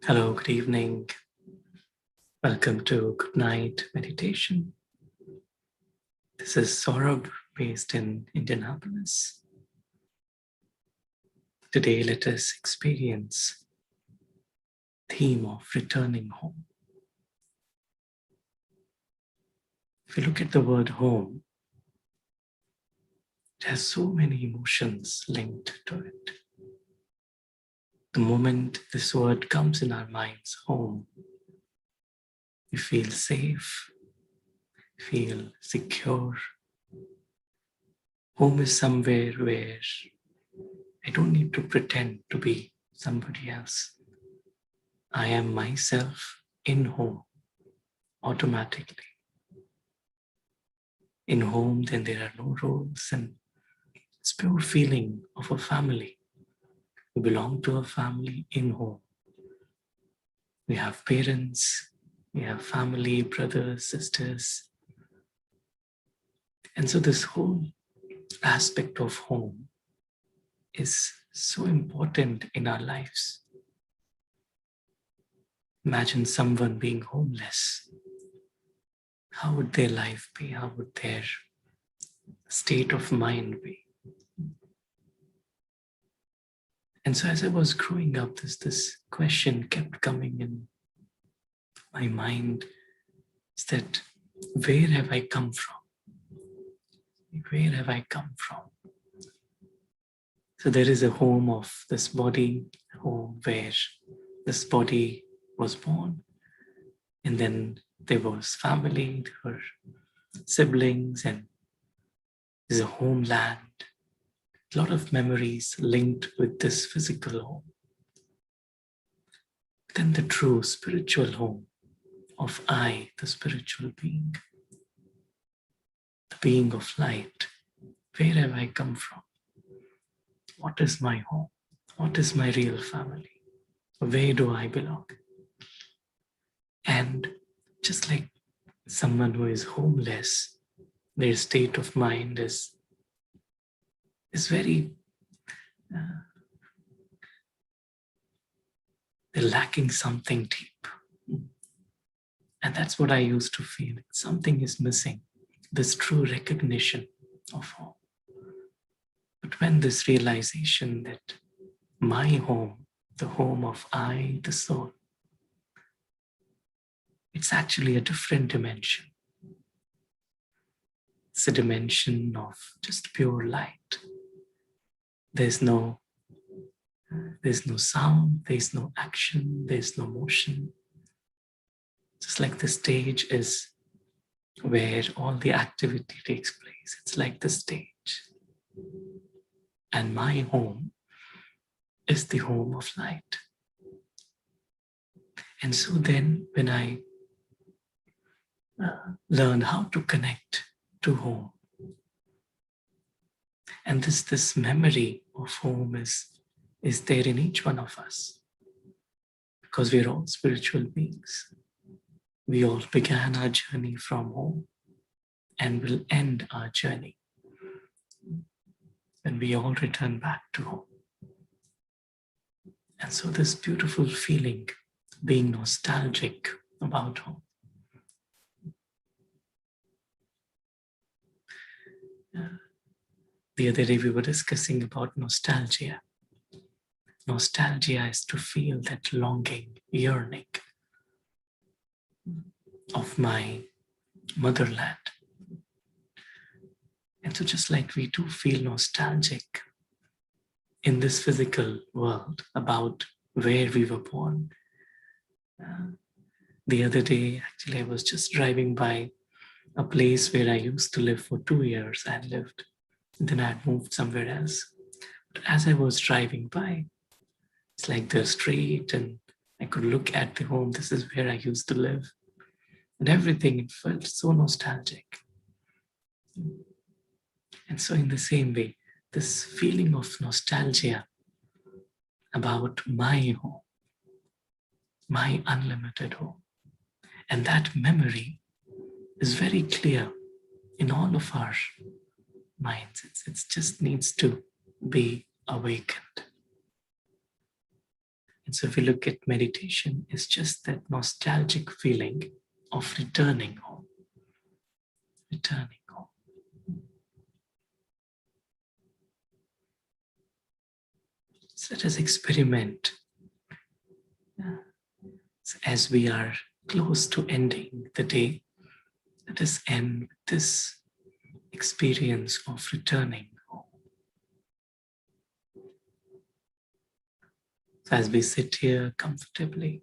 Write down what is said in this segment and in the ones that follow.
Hello, good evening. Welcome to Goodnight Meditation. This is Saurabh based in Indianapolis. Today, let us experience the theme of returning home. If you look at the word home, it has so many emotions linked to it. The moment this word comes in our minds, home, we feel safe, feel secure. Home is somewhere where I don't need to pretend to be somebody else. I am myself in home automatically. In home, then there are no roles, and it's pure feeling of a family. We belong to a family in home. We have parents, we have family, brothers, sisters. And so this whole aspect of home is so important in our lives. Imagine someone being homeless. How would their life be? How would their state of mind be? And so as I was growing up, this question kept coming in my mind, is that where have I come from? Where have I come from? So there is a home of this body, a home where this body was born. And then there was family, there were siblings, and there's a homeland. A lot of memories linked with this physical home. Then the true spiritual home of I, the spiritual being, the being of light. Where have I come from? What is my home? What is my real family? Where do I belong? And just like someone who is homeless, their state of mind is very, they're lacking something deep. And that's what I used to feel. Something is missing, this true recognition of home. But when this realization that my home, the home of I, the soul, it's actually a different dimension. It's a dimension of just pure light. There's no sound, there's no action, there's no motion. Just like the stage is where all the activity takes place. It's like the stage. And my home is the home of light. And so then when I learned how to connect to home, and this memory of home is there in each one of us, because we're all spiritual beings. We all began our journey from home and will end our journey when we all return back to home. And so this beautiful feeling, being nostalgic about home. The other day we were discussing about nostalgia. Nostalgia is to feel that longing, yearning of my motherland. And so just like we do feel nostalgic in this physical world about where we were born. The other day, actually, I was just driving by a place where I used to live for 2 years. I had lived, then I had moved somewhere else. But as I was driving by, it's like the street, and I could look at the home. This is where I used to live. And everything, it felt so nostalgic. And so in the same way, this feeling of nostalgia about my home, my unlimited home, and that memory is very clear in all of our minds. It just needs to be awakened. And so if we look at meditation, it's just that nostalgic feeling of returning home, returning home. So let us experiment. So as we are close to ending the day, let us end with this experience of returning home. So as we sit here comfortably,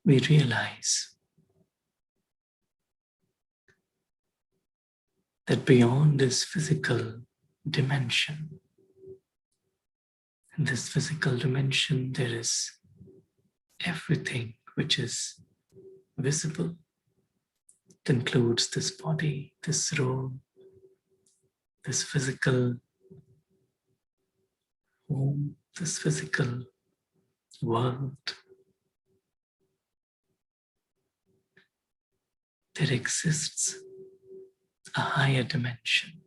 we realize that beyond this physical dimension, in this physical dimension, there is everything which is visible. It includes this body, this room, this physical home, this physical world. There exists a higher dimension,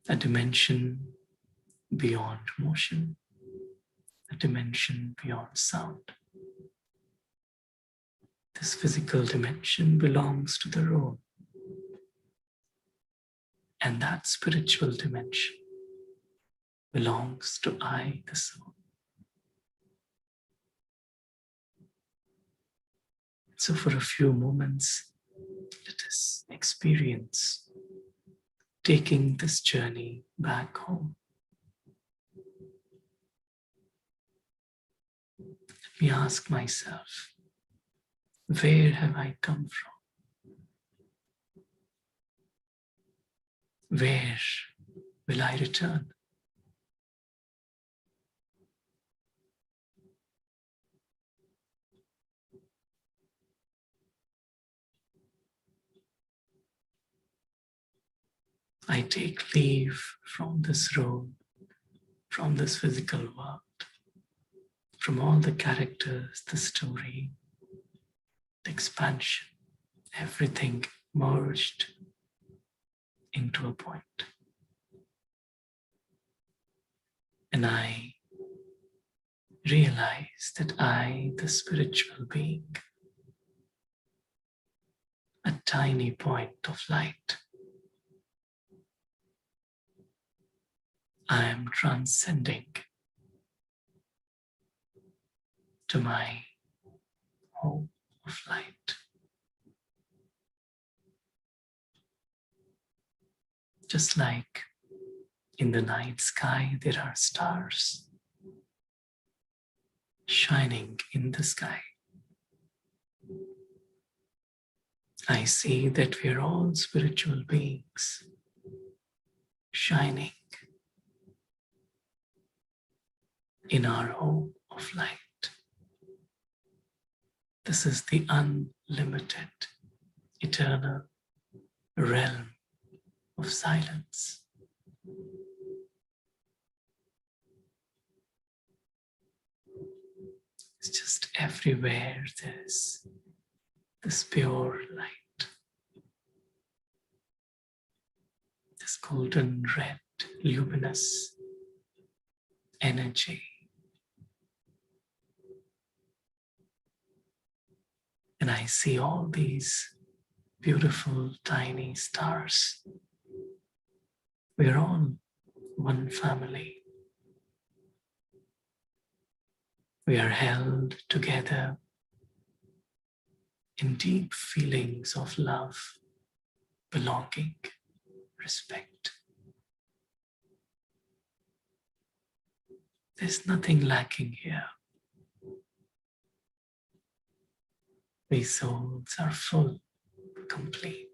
a dimension beyond motion, a dimension beyond sound. This physical dimension belongs to the room, and that spiritual dimension belongs to I, the soul. So for a few moments, let us experience taking this journey back home. Let me ask myself, where have I come from? Where will I return? I take leave from this room, from this physical world, from all the characters, the story, the expansion, everything merged into a point. And I realize that I, the spiritual being, a tiny point of light, I am transcending to my home of light. Just like in the night sky, there are stars shining in the sky. I see that we are all spiritual beings shining in our home of light. This is the unlimited, eternal realm of silence. It's just everywhere there's this pure light, this golden red, luminous energy. And I see all these beautiful tiny stars. We're all one family. We are held together in deep feelings of love, belonging, respect. There's nothing lacking here. We souls are full, complete.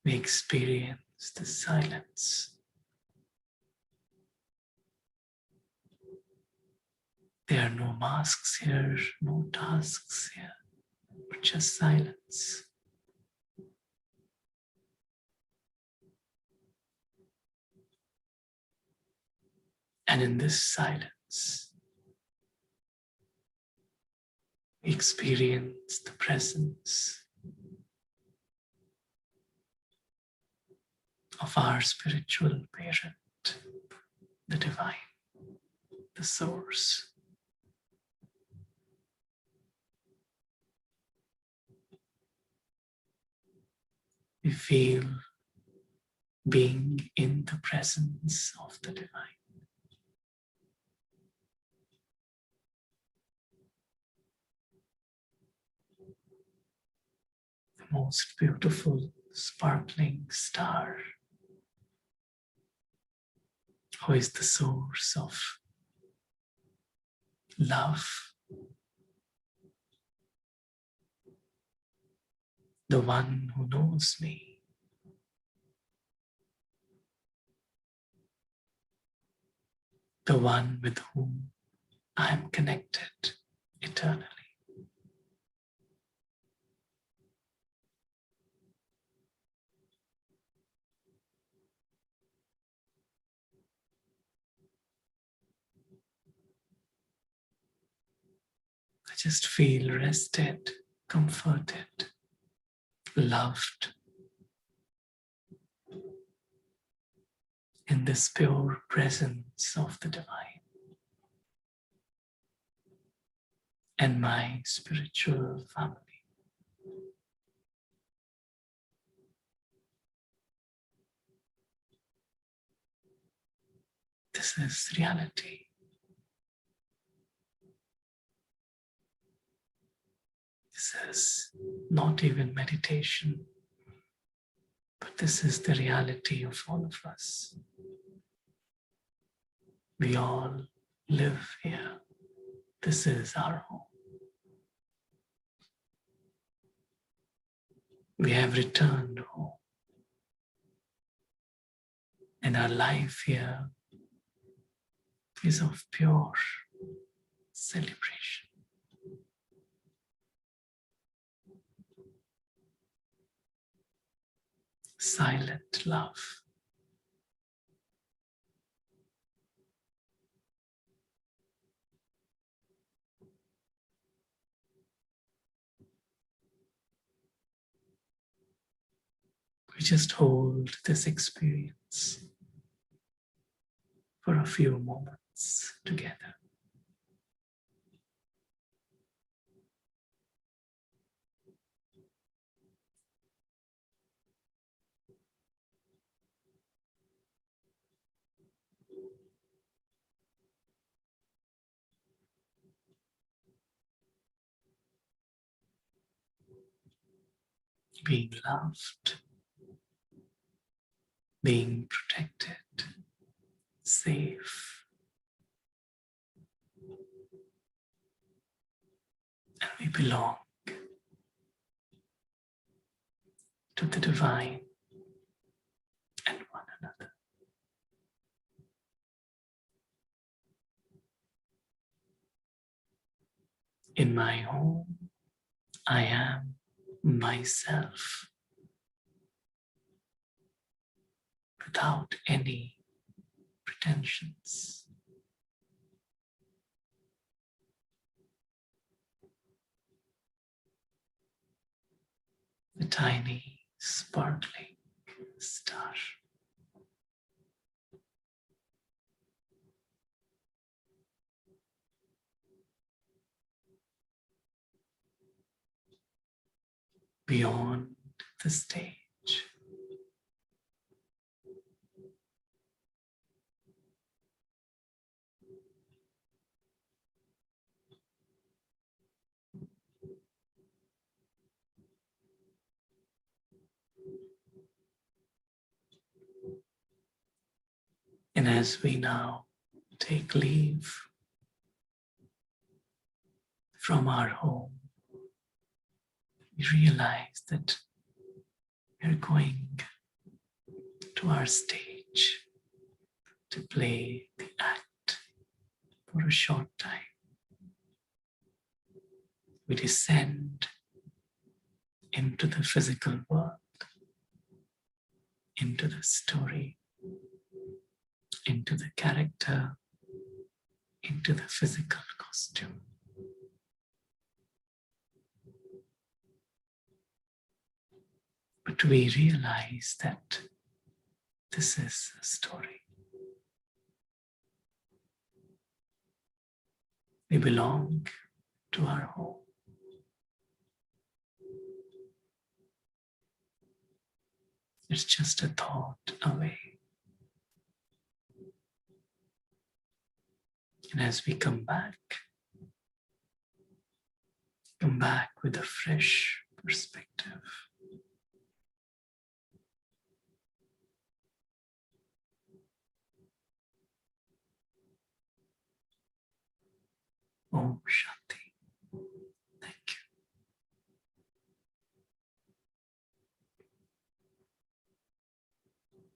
We experience the silence. There are no masks here, no tasks here, but just silence. And in this silence, we experience the presence of our spiritual parent, the divine, the source. We feel being in the presence of the divine. The most beautiful, sparkling star, who is the source of love, the one who knows me, the one with whom I am connected eternally. I just feel rested, comforted, loved in this pure presence of the divine and my spiritual family. This is reality. This is not even meditation, but this is the reality of all of us. We all live here. This is our home. We have returned home. And our life here is of pure celebration. Silent love. We just hold this experience for a few moments together. Being loved, being protected, safe. And we belong to the divine and one another. In my home, I am myself without any pretensions. The tiny, sparkling star. Beyond the stage. And as we now take leave from our home, we realize that we're going to our stage to play the act for a short time. We descend into the physical world, into the story, into the character into the physical costume. But we realize that this is a story. We belong to our home. It's just a thought away. And as we come back with a fresh perspective. Om Shanti.